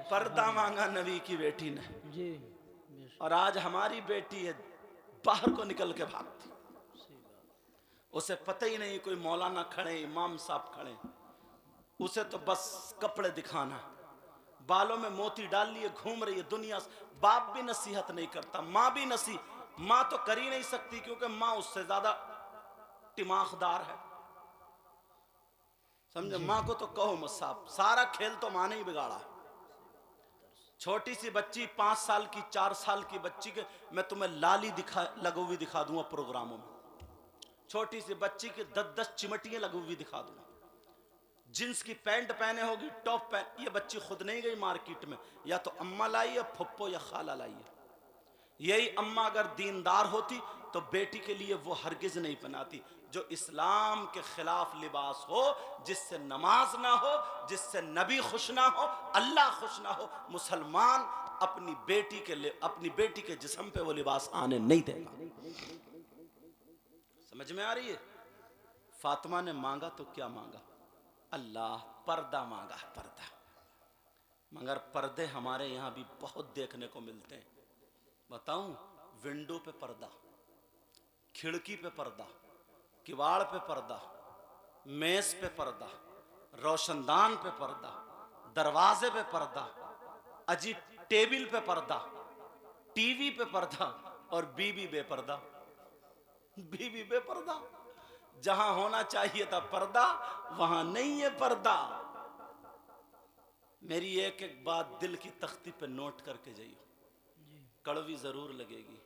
पर्दा मांगा नबी की बेटी ने जी। और आज हमारी बेटी है बाहर को निकल के भागती। उसे पता ही नहीं कोई मौलाना खड़े, इमाम साहब खड़े, उसे तो बस कपड़े दिखाना, बालों में मोती डाल लिए घूम रही है दुनिया। बाप भी नसीहत नहीं करता, माँ भी माँ तो कर ही नहीं सकती क्योंकि माँ उससे ज्यादा दिमागदार है। समझे? माँ को तो कहो मत साहब, सारा खेल तो माँ ने ही बिगाड़ा है। छोटी सी बच्ची 5 साल की, 4 साल की बच्ची के मैं तुम्हें लाली लगी हुई दिखा दूंगा प्रोग्रामों में। छोटी सी बच्ची की 10-10 चिमटियां लगी हुई दिखा दूंगा। जींस की पैंट पहने होगी, टॉप पहन। ये बच्ची खुद नहीं गई मार्केट में, या तो अम्मा लाई है, फुप्पो या खाला लाई है। यही अम्मा अगर दीनदार होती तो बेटी के लिए वो हरगिज नहीं पहनाती जो इस्लाम के खिलाफ लिबास हो, जिससे नमाज ना हो, जिससे नबी खुश ना हो, अल्लाह खुश ना हो। मुसलमान अपनी बेटी के जिस्म पे वो लिबास आने नहीं देगा। समझ में आ रही है? फातिमा ने मांगा तो क्या मांगा? अल्लाह, पर्दा मांगा, पर्दा। मगर पर्दे हमारे यहां भी बहुत देखने को मिलते हैं। बताऊं, विंडो पे पर्दा, खिड़की पे पर्दा, किवाड़ पे पर्दा, मेज पे पर्दा, रोशनदान पे पर्दा, दरवाजे पे पर्दा, अजी टेबल पे पर्दा, टीवी पे पर्दा, और बीबी बेपर्दा। बीबी बेपर्दा, जहां होना चाहिए था पर्दा वहां नहीं है पर्दा। मेरी एक एक बात दिल की तख्ती पे नोट करके जाइए, कड़वी जरूर लगेगी।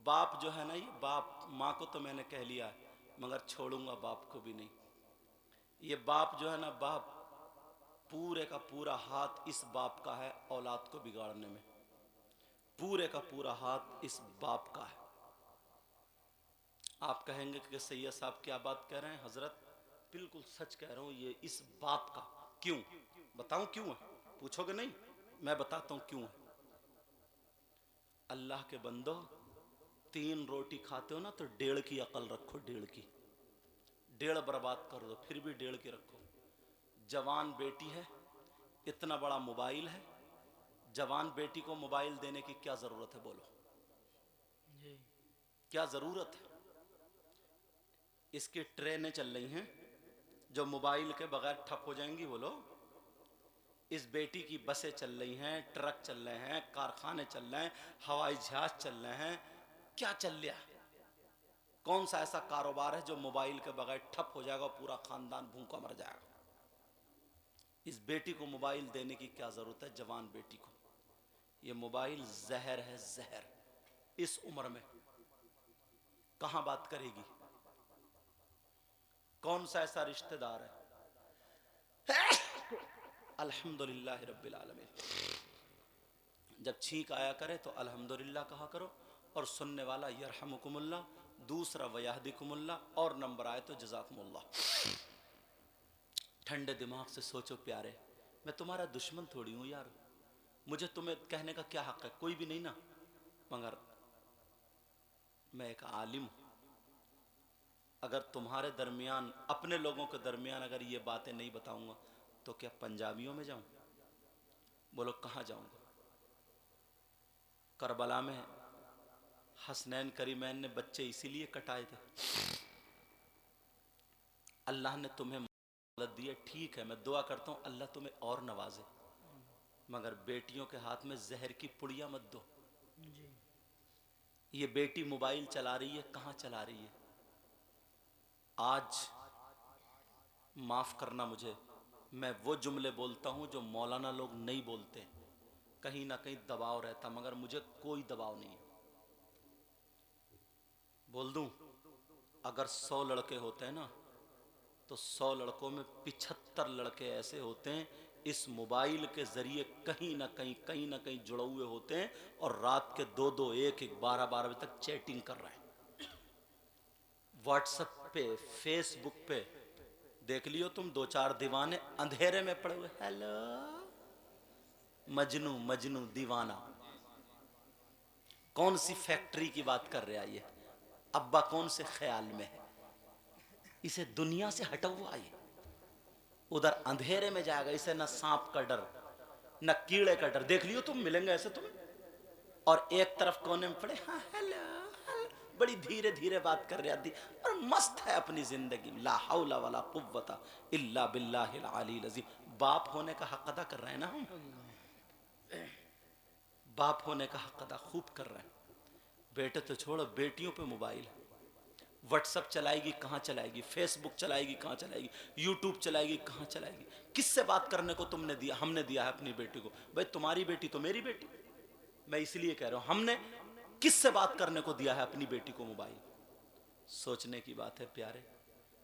बाप जो है ना, ये बाप, माँ को तो मैंने कह लिया है मगर छोड़ूंगा बाप को भी नहीं। ये बाप जो है ना, बाप पूरे का पूरा हाथ इस बाप का है औलाद को बिगाड़ने में। पूरे का पूरा हाथ इस बाप का है। आप कहेंगे कि सैयद साहब क्या बात कह रहे हैं हजरत? बिल्कुल सच कह रहा हूं, ये इस बाप का। क्यों बताऊं क्यों है? पूछोगे नहीं, मैं बताता हूं क्यों है। अल्लाह के बंदो, 3 रोटी खाते हो ना तो 1.5 की अकल रखो, 1.5 की। 1.5 बर्बाद कर दो फिर भी 1.5 की रखो। जवान बेटी है, इतना बड़ा मोबाइल है, जवान बेटी को मोबाइल देने की क्या जरूरत है? बोलो, क्या जरूरत है? इसकी ट्रेनें चल रही हैं जो मोबाइल के बगैर ठप हो जाएंगी, बोलो। इस बेटी की बसें चल रही हैं, ट्रक चल रहे हैं, कारखाने चल रहे हैं, हवाई जहाज चल रहे हैं। क्या चल रहा है? कौन सा ऐसा कारोबार है जो मोबाइल के बगैर ठप हो जाएगा, पूरा खानदान भूखा मर जाएगा? इस बेटी को मोबाइल देने की क्या जरूरत है? जवान बेटी को। ये मोबाइल जहर है, जहर। इस उम्र में कहां बात करेगी? कौन सा ऐसा रिश्तेदार है? अल्हम्दुलिल्लाह रब्बिल आलमीन। जब छींक आया करे तो अल्हम्दुलिल्लाह कहा करो, और सुनने वाला यरहमुकुमुल्लाह, दूसरा वयहदिकुमुल्लाह, और नंबर आए तो जज़ाकुमुल्लाह। ठंडे दिमाग से सोचो प्यारे, मैं तुम्हारा दुश्मन थोड़ी हूँ यार, मुझे तुम्हें कहने का क्या हक है? कोई भी नहीं ना। मगर मैं एक आलिम हूँ। अगर तुम्हारे दरमियान, अपने लोगों के दरमियान अगर ये बातें नहीं बताऊंगा तो क्या पंजाबियों में जाऊं? बोलो कहाँ जाऊंगा? करबला में हसनैन करीमैन ने बच्चे इसीलिए कटाए थे। अल्लाह ने तुम्हें मदद दी है, ठीक है, मैं दुआ करता हूँ अल्लाह तुम्हें और नवाजे, मगर बेटियों के हाथ में जहर की पुड़िया मत दो। ये बेटी मोबाइल चला रही है, कहाँ चला रही है? आज माफ करना मुझे, मैं वो जुमले बोलता हूँ जो मौलाना लोग नहीं बोलते। कहीं ना कहीं दबाव रहता, मगर मुझे कोई दबाव नहीं है। बोल दूं, अगर 100 लड़के होते हैं ना तो 100 लड़कों में 75 लड़के ऐसे होते हैं इस मोबाइल के जरिए कहीं ना कहीं जुड़े हुए होते हैं, और रात के 2-2, 1-1, 12-12 बजे तक चैटिंग कर रहे हैं। व्हाट्सएप पे, फेसबुक पे देख लियो तुम, 2-4 दीवाने अंधेरे में पड़े हुए, हेलो मजनू मजनू दीवाना। कौन सी फैक्ट्री की बात कर रहा है ये? अब्बा कौन से ख्याल में है? इसे दुनिया से हटा हुआ है, उधर अंधेरे में जाएगा। इसे ना सांप का डर, न कीड़े का डर। देख लियो तुम, मिलेंगे ऐसे तुम्हें। और एक तरफ कोने में पड़े, हाँ हेलो हेलो, बड़ी धीरे धीरे बात कर रही आदि, और मस्त है अपनी जिंदगी। ला हौला वला कुव्वता इल्ला बिल्लाहिल अलील अज़ीम। बाप होने का हक अदा कर रहे हैं ना हम, बाप होने का हक अदा खूब कर रहे हैं। बेटे तो छोड़ो, बेटियों पे मोबाइल है, व्हाट्सअप चलाएगी कहाँ चलाएगी, फेसबुक चलाएगी कहाँ चलाएगी, यूट्यूब चलाएगी कहाँ चलाएगी। किससे बात करने को तुमने दिया? हमने दिया है अपनी बेटी को। भाई तुम्हारी बेटी तो मेरी बेटी, मैं इसलिए कह रहा हूं, हमने किससे बात करने को दिया है अपनी बेटी को मोबाइल? सोचने की बात है प्यारे,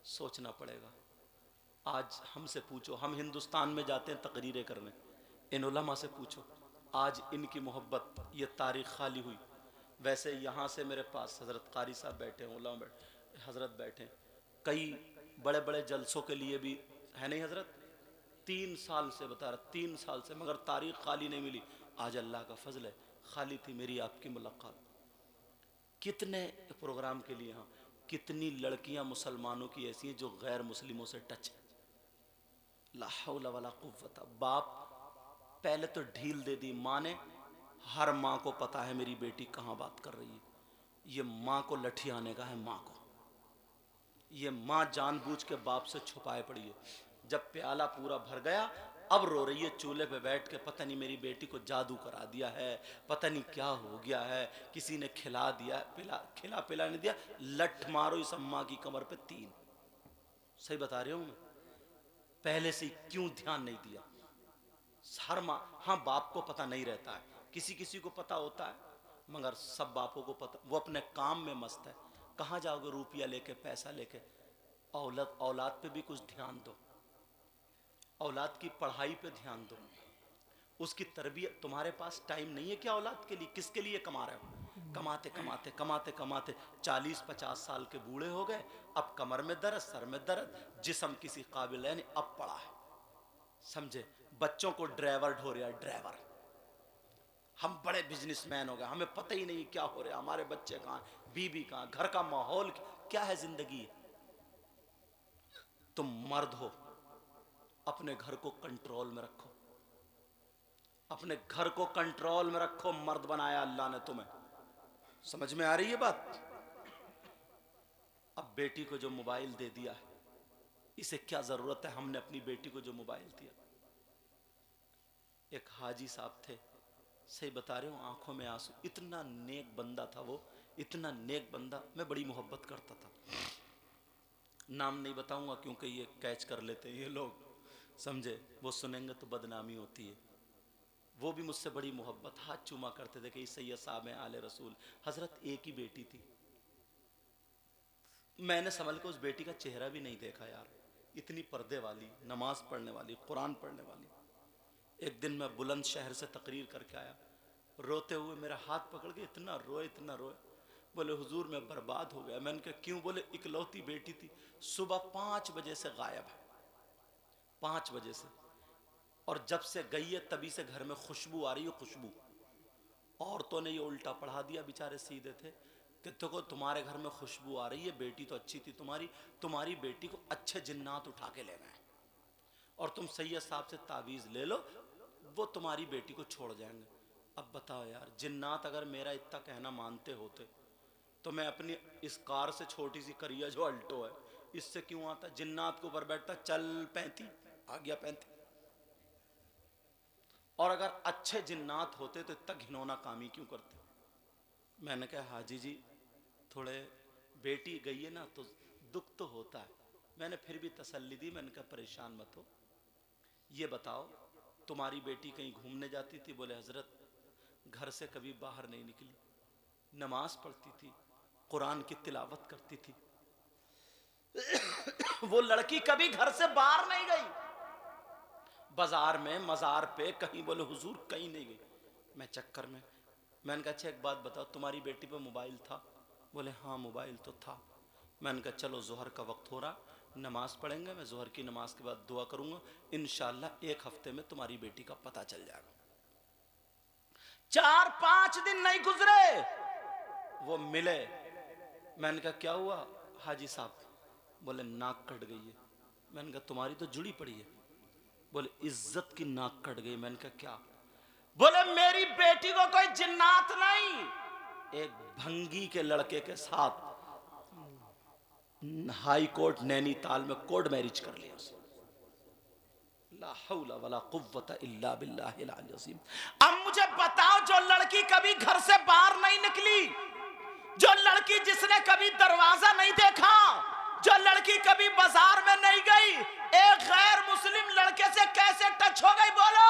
सोचना पड़ेगा। आज हमसे पूछो, हम हिंदुस्तान में जाते हैं तकरीरें करने, इन उलमा से पूछो आज इनकी मोहब्बत, ये तारीख खाली हुई। वैसे यहाँ से मेरे पास हज़रत कारी साहब बैठे हैं, उलमा बैठे, हज़रत बैठे हैं, कई बड़े बड़े जलसों के लिए भी है नहीं हज़रत, 3 साल से बता रहा, 3 साल से, मगर तारीख खाली नहीं मिली। आज अल्लाह का फजल है खाली थी मेरी आपकी मुलाकात। कितने प्रोग्राम के लिए, हाँ, कितनी लड़कियां मुसलमानों की ऐसी हैं जो गैर मुस्लिमों से टच है। ला हौला वला कुव्वता। बाप पहले तो ढील दे दी माँ ने। हर माँ को पता है मेरी बेटी कहाँ बात कर रही है। ये माँ को लठियाने का है, माँ को। ये माँ जानबूझ के बाप से छुपाए पड़ी है। जब प्याला पूरा भर गया, अब रो रही है चूल्हे पे बैठ के, पता नहीं मेरी बेटी को जादू करा दिया है, पता नहीं क्या हो गया है, किसी ने खिला दिया, खिला पिला नहीं दिया। लठ मारो इस अम्मा की कमर पे 3। सही बता रही हूँ मैं, पहले से क्यों ध्यान नहीं दिया? हर माँ, हाँ बाप को पता नहीं रहता है, किसी किसी को पता होता है, मगर सब बापों को पता, वो अपने काम में मस्त है। कहाँ जाओगे रुपया लेके, पैसा लेके? औलाद पे भी कुछ ध्यान दो, औलाद की पढ़ाई पे ध्यान दो, उसकी तरबियत। तुम्हारे पास टाइम नहीं है क्या औलाद के लिए? किसके लिए कमा रहे हो? कमाते कमाते कमाते कमाते 40-50 साल के बूढ़े हो गए, अब कमर में दर्द, सर में दर्द, जिस्म किसी काबिल है नहीं, अब पड़ा है, समझे? बच्चों को ड्राइवर ढो रहा है, ड्राइवर। हम बड़े बिजनेसमैन हो गए, हमें पता ही नहीं क्या हो रहा है, हमारे बच्चे कहाँ, बीबी कहाँ, घर का माहौल क्या है, जिंदगी। तुम मर्द हो, अपने घर को कंट्रोल में रखो, अपने घर को कंट्रोल में रखो। मर्द बनाया अल्लाह ने तुम्हें। समझ में आ रही है बात? अब बेटी को जो मोबाइल दे दिया है, इसे क्या जरूरत है? हमने अपनी बेटी को जो मोबाइल दिया। एक हाजी साहब थे, सही बता रहे हो, आंखों में आंसू, इतना नेक बंदा था वो, इतना नेक बंदा, मैं बड़ी मोहब्बत करता था। नाम नहीं बताऊंगा क्योंकि ये कैच कर लेते हैं ये लोग, समझे? वो सुनेंगे तो बदनामी होती है। वो भी मुझसे बड़ी मोहब्बत, हाथ चूमा करते थे कि सैयद साहब हैं आले रसूल। हजरत एक ही बेटी थी, मैंने संभल के उस बेटी का चेहरा भी नहीं देखा यार, इतनी पर्दे वाली, नमाज पढ़ने वाली, कुरान पढ़ने वाली। एक दिन मैं बुलंदशहर से तकरीर करके आया, रोते हुए मेरा हाथ पकड़ के इतना रोए, इतना रोए, बोले हुजूर मैं बर्बाद हो गया। मैंने कहा क्यों? बोले इकलौती बेटी थी, सुबह 5 बजे से गायब है, 5 बजे से, और जब से गई है तभी से घर में खुशबू आ रही है, खुशबू। औरतों ने ये उल्टा पढ़ा दिया, बेचारे सीधे थे, कि देखो तुम्हारे घर में खुशबू आ रही है, बेटी तो अच्छी थी तुम्हारी, तुम्हारी बेटी को अच्छे जिन्नात उठा के ले गए, और तुम सैयद साहब से तावीज़ ले लो, वो तुम्हारी बेटी को छोड़ जाएंगे। अब बताओ यार, जिन्नात अगर मेरा इतना कहना मानते होते तो मैं अपनी इस कार से, छोटी सी करिया जो अल्टो है, इससे क्यों आता? जिन्नात के ऊपर बैठता, चल 35, आ गया 35। और अगर अच्छे जिन्नात होते तो इतना घिनौना काम ही क्यों करते? मैंने कहा हाजी जी, थोड़े बेटी गई है ना तो दुख तो होता है। मैंने फिर भी तसल्ली दी, मैंने कहा परेशान मत हो, ये बताओ तुम्हारी बेटी कहीं घूमने जाती थी? बोले हजरत घर से कभी बाहर नहीं निकली, नमाज पढ़ती थी, कुरान की तिलावत करती थी, वो लड़की कभी घर से बाहर नहीं गई, बाजार में, मजार पे, कहीं। बोले हुजूर कहीं नहीं गई, मैं चक्कर में। मैंने कहा अच्छा एक बात बताओ, तुम्हारी बेटी पे मोबाइल था? बोले हाँ मोबाइल तो था। मैंने कहा चलो जोहर का वक्त हो रहा, नमाज पढ़ेंगे, मैं जोहर की नमाज के बाद दुआ करूंगा, इंशाल्लाह 1 हफ्ते में तुम्हारी बेटी का पता चल जाएगा। 4-5 दिन नहीं गुजरे, वो मिले। मैंने कहा क्या हुआ हाजी साहब? बोले नाक कट गई है। मैंने कहा तुम्हारी तो जुड़ी पड़ी है। बोले इज्जत की नाक कट गई। मैंने कहा क्या? बोले मेरी बेटी को कोई जिन्नात नहीं, एक भंगी के लड़के के साथ हाई कोर्ट नैनीताल में कोर्ट मैरिज कर लिया उसने। ला हौला वला कुव्वता इल्ला बिल्लाहिल अलील अज़ीम। अब मुझे बताओ, जो लड़की कभी घर से बाहर नहीं निकली, जो लड़की जिसने कभी दरवाजा नहीं देखा, जो लड़की कभी बाजार में नहीं गई, एक गैर मुस्लिम लड़के से कैसे टच हो गई? बोलो।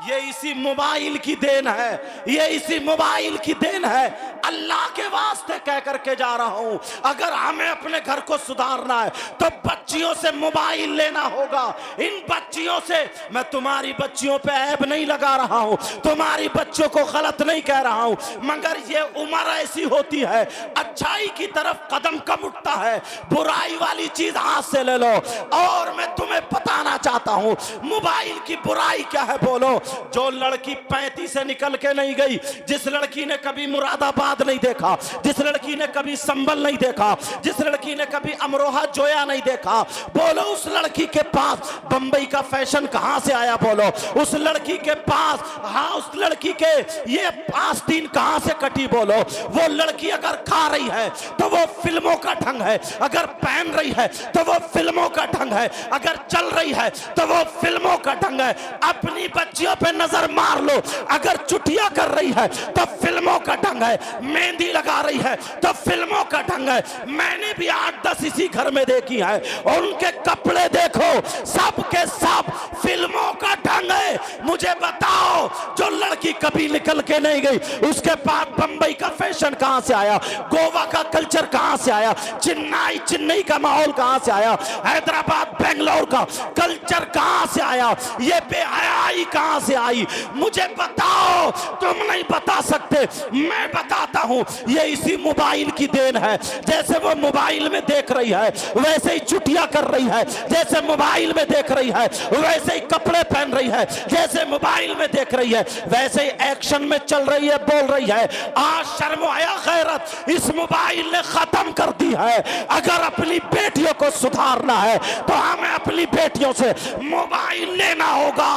ये इसी मोबाइल की देन है, ये इसी मोबाइल की देन है। अल्लाह के वास्ते कह करके जा रहा हूं, अगर हमें अपने घर को सुधारना है तो बच्चियों से मोबाइल लेना होगा। इन बच्चियों से, मैं तुम्हारी बच्चियों पे ऐब नहीं लगा रहा हूं, तुम्हारी बच्चों को गलत नहीं कह रहा हूं, मगर ये उम्र ऐसी होती है, अच्छाई की तरफ कदम कम उठता है, बुराई वाली चीज हाथ से ले लो। और मैं तुम्हें बताना चाहता हूं मोबाइल की बुराई क्या है। बोलो, जो लड़की 35 से निकल के नहीं गई, जिस लड़की ने कभी मुरादाबाद नहीं देखा, जिस लड़की ने कभी संबल नहीं देखा, जिस लड़की ने कभी अमरोहा जोया नहीं देखा, बोलो उस लड़की के पास बंबई का फैशन कहां से आया? बोलो उस लड़की के पास, हाँ उस लड़की के ये आस्तीन कहां से कटी? बोलो वो लड़की अगर खा रही है तो वो फिल्मों का ढंग है, अगर पहन रही है तो वो फिल्मों का ढंग है, अगर चल रही है तो वो फिल्मों का ढंग है। अपनी बच्चियों पे नजर मार लो, अगर चुटिया कर रही है तो फिल्मों का ढंग है, मेहंदी लगा रही है तो फिल्मों का ढंग है। मैंने भी 8-10 इसी घर में देखी है, और उनके कपड़े देखो सब के सब फिल्मों का ढंग है। मुझे बताओ, जो लड़की कभी निकल के नहीं गई, उसके पास बंबई का फैशन कहां से आया? गोवा का कल्चर कहां से आया? चेन्नई का माहौल कहां से आया? हैदराबाद बेंगलोर का कल्चर कहां से आया? ये बेहयाई कहां से आई? मुझे बताओ, तुम नहीं बता सकते, मैं बताता हूं। ये इसी मोबाइल की देन है। जैसे वो मोबाइल में देख रही है वैसे ही चुटिया कर रही है, जैसे मोबाइल में देख रही है वैसे ही कपड़े पहन रही है, जैसे मोबाइल में देख रही है वैसे ही एक्शन में चल रही है, बोल रही है। आज शर्म आया गैरत इस मोबाइल ने खत्म कर दी है। अगर अपनी बेटियों को सुधारना है तो हमें अपनी बेटियों से मोबाइल लेना होगा।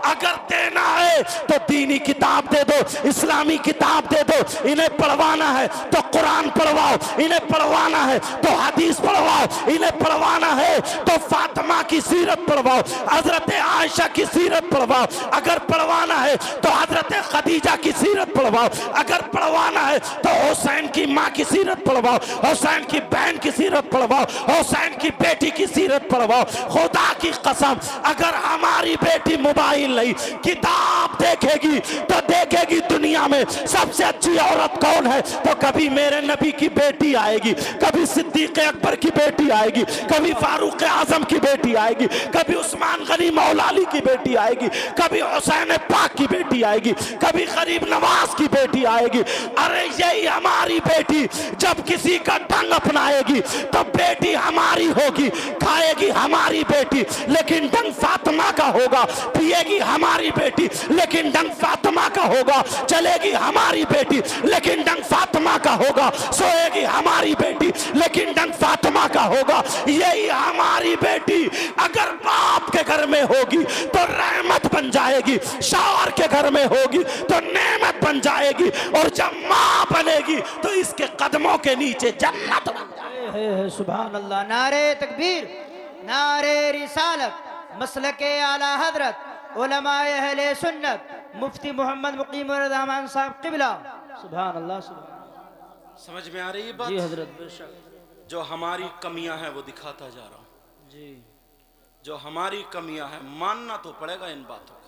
अगर देना है तो दीनी किताब दे दो, इस्लामी किताब दे दो। इन्हें पढ़वाना है तो कुरान पढ़वाओ, इन्हें पढ़वाना है तो हदीस पढ़वाओ, इन्हें पढ़वाना है तो फातिमा की सीरत पढ़वाओ, हजरत आयशा की सीरत पढ़वाओ। अगर पढ़वाना है तो हजरत खदीजा की सीरत पढ़वाओ, अगर पढ़वाना है तो हुसैन की माँ की सीरत पढ़वाओ, हुसैन की बहन की सीरत पढ़वाओ, हुसैन की बेटी की सीरत पढ़वाओ। खुदा की कसम, अगर हमारी बेटी मोबाइल नहीं किताब देखेगी तो देखेगी दुनिया में सबसे अच्छी औरत कौन है, तो कभी मेरे नबी की बेटी आएगी, कभी सिद्दीक अकबर की बेटी आएगी, कभी फारूक आजम की बेटी आएगी, कभी उस्मान गनी मौलाली की बेटी आएगी, कभी हुसैन पाक की बेटी आएगी, कभी गरीब नवाज की बेटी आएगी। अरे यही हमारी बेटी जब किसी का ढंग अपनाएगी तो बेटी हमारी होगी। खाएगी हमारी बेटी लेकिन ढंग फातिमा का होगा, पिएगी हमारी बेटी लेकिन ढंग फातिमा का होगा, चलेगी हमारी बेटी लेकिन ढंग फातिमा का होगा, सोएगी हमारी बेटी लेकिन ढंग फातिमा का होगा। यही हमारी बेटी अगर बाप के घर में होगी तो रहमत बन जाएगी, शौहर के घर में होगी तो नेमत बन जाएगी, और जब माँ बनेगी तो इसके कदमों के नीचे जन्नत बन जाएगी। सुभान अल्लाह। नारे तकबीर, नारे रिसालत, मसलके आला हजरत उलमाए अहले सुन्नत, मुफ्ती मोहम्मद मुकीम रहमान साहब किबला। सुभान अल्लाह, सुभान। समझ में आ रही है बात? जी हजरत, बेशक। जो हमारी कमियां हैं वो दिखाता जा रहा हूं जी। जो हमारी कमियां हैं मानना तो पड़ेगा इन बातों को।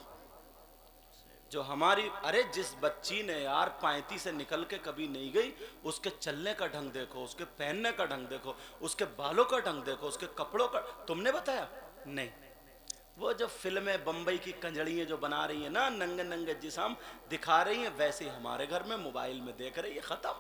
जो हमारी, अरे जिस बच्ची ने यार 35 से निकल के कभी नहीं गई, उसके चलने का ढंग देखो, उसके पहनने का ढंग देखो, उसके बालों का ढंग देखो, उसके कपड़ों का। तुमने बताया नहीं? वो जो फिल्में बंबई की कंजड़ियाँ जो बना रही है ना, नंगे नंगे जिस्म दिखा रही हैं, वैसे ही हमारे घर में मोबाइल में देख रही है। खत्म।